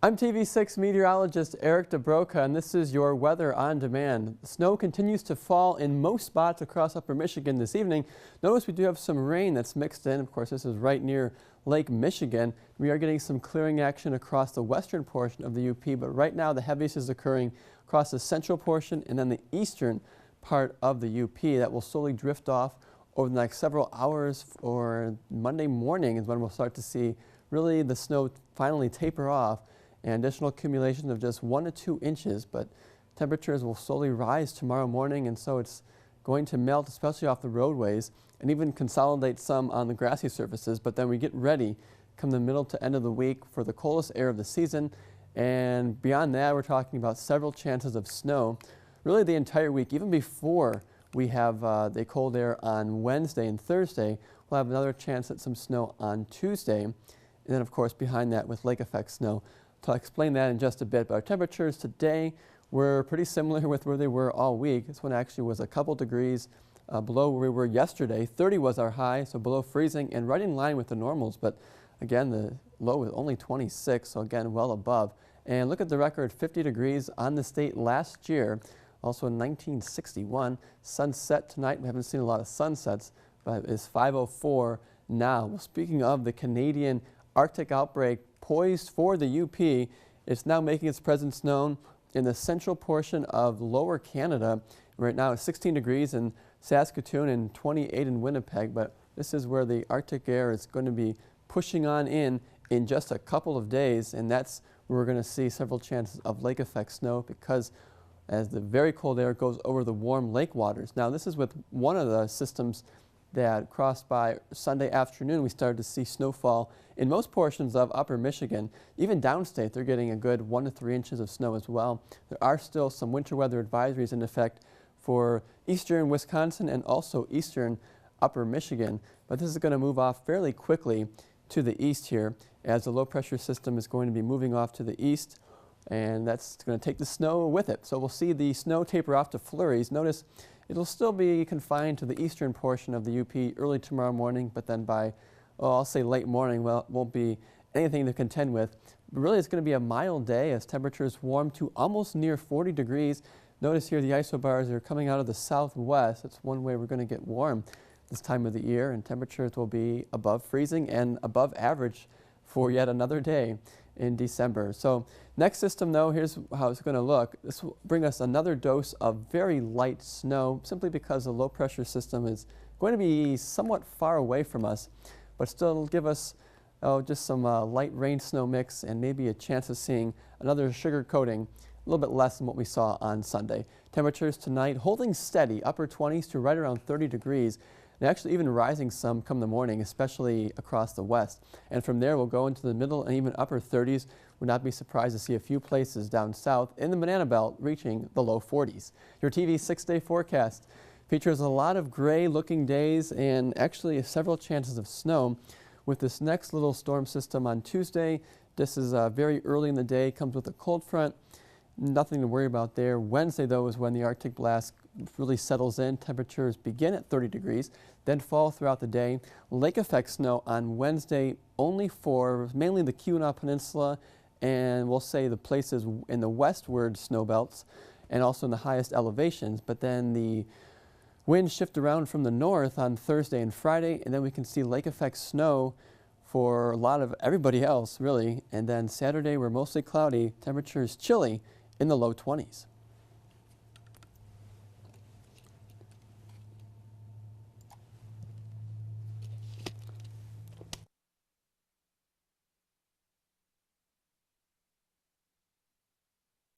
I'm TV6 meteorologist Eric DeBroca, and this is your weather on demand. Snow continues to fall in most spots across upper Michigan this evening. Notice we do have some rain that's mixed in. Of course, this is right near Lake Michigan. We are getting some clearing action across the western portion of the UP, but right now the heaviest is occurring across the central portion and then the eastern part of the UP. That will slowly drift off over the next several hours, or Monday morning is when we'll start to see really the snow finally taper off, and additional accumulation of just 1 to 2 inches, but temperatures will slowly rise tomorrow morning, and so it's going to melt, especially off the roadways, and even consolidate some on the grassy surfaces. But then we get ready come the middle to end of the week for the coldest air of the season, and beyond that we're talking about several chances of snow really the entire week. Even before we have the cold air on Wednesday and Thursday, we'll have another chance at some snow on Tuesday, and then of course behind that with lake effect snow. So I'll explain that in just a bit, but our temperatures today were pretty similar with where they were all week. This one actually was a couple degrees below where we were yesterday. 30 was our high, so below freezing and right in line with the normals, but again the low was only 26, so again well above. And look at the record, 50 degrees on the state last year, also in 1961. Sunset tonight, we haven't seen a lot of sunsets, but it's 5:04 now. Well, speaking of the Canadian Arctic outbreak poised for the UP, it's now making its presence known in the central portion of lower Canada. Right now it's 16 degrees in Saskatoon and 28 in Winnipeg, but this is where the Arctic air is going to be pushing on in just a couple of days, and that's where we're going to see several chances of lake effect snow, because as the very cold air goes over the warm lake waters. Now this is with one of the systems that crossed by Sunday afternoon. We started to see snowfall in most portions of upper Michigan. Even downstate, they're getting a good 1 to 3 inches of snow as well. There are still some winter weather advisories in effect for eastern Wisconsin and also eastern upper Michigan, but this is going to move off fairly quickly to the east here, as the low pressure system is going to be moving off to the east, and that's going to take the snow with it. So we'll see the snow taper off to flurries. Notice it'll still be confined to the eastern portion of the UP early tomorrow morning, but then by, I'll say late morning, well, it won't be anything to contend with. But really it's going to be a mild day as temperatures warm to almost near 40 degrees. Notice here the isobars are coming out of the southwest. That's one way we're going to get warm this time of the year, and temperatures will be above freezing and above average for yet another day in December. So next system though, here's how it's going to look. This will bring us another dose of very light snow, simply because the low pressure system is going to be somewhat far away from us, but still give us just some light rain snow mix and maybe a chance of seeing another sugar coating, a little bit less than what we saw on Sunday. Temperatures tonight holding steady, upper 20s to right around 30 degrees. And actually even rising some come the morning, especially across the west. And from there we'll go into the middle and even upper 30s. Would not be surprised to see a few places down south in the Banana Belt reaching the low 40s. Your TV 6-day forecast features a lot of gray looking days and actually several chances of snow with this next little storm system on Tuesday. This is very early in the day, comes with a cold front. Nothing to worry about there. Wednesday though is when the Arctic blast really settles in. Temperatures begin at 30 degrees, then fall throughout the day. Lake effect snow on Wednesday only for mainly the Keweenaw Peninsula, and we'll say the places in the westward snow belts and also in the highest elevations. But then the winds shift around from the north on Thursday and Friday, and then we can see lake effect snow for a lot of everybody else really. And then Saturday we're mostly cloudy, temperatures chilly in the low 20s.